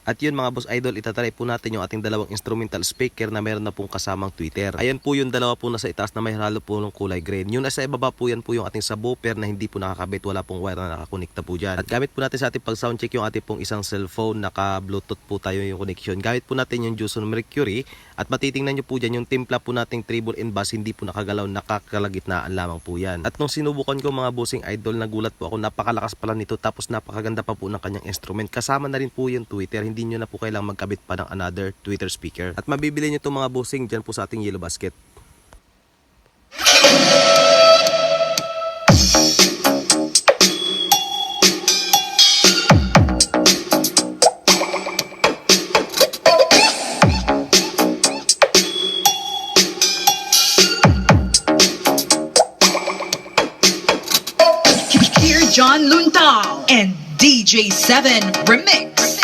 At yun mga boss idol, itatry po natin yung ating dalawang instrumental speaker na meron na pong kasamang tweeter. Ayan po yung dalawa po nasa itaas na may halo po ng kulay green. Yung nasa ibaba po yan po yung ating subwoofer na hindi po nakakabit, wala pong wire na nakakonekta po dyan. At gamit po natin sa ating pag sound check yung ating pong isang cellphone, naka bluetooth po tayo yung connection. Gamit po natin yung Juson Mercury at matitingnan nyo po dyan yung timpla po nating treble and bass hindi po nakagalaw, nakakalagitnaan lamang po yan. At nung sinubukan ko mga bossing idol, nagulat po ako, napakalakas pala nito tapos napakaganda pa po ng kanyang instrument. Kasama na rin po yung tweeter, hindi nyo na po kailangang magkabit pa ng another tweeter speaker. At mabibili nyo itong mga bossing dyan po sa ating Yellow Basket. Hear John Luntao and DJ7 Remix.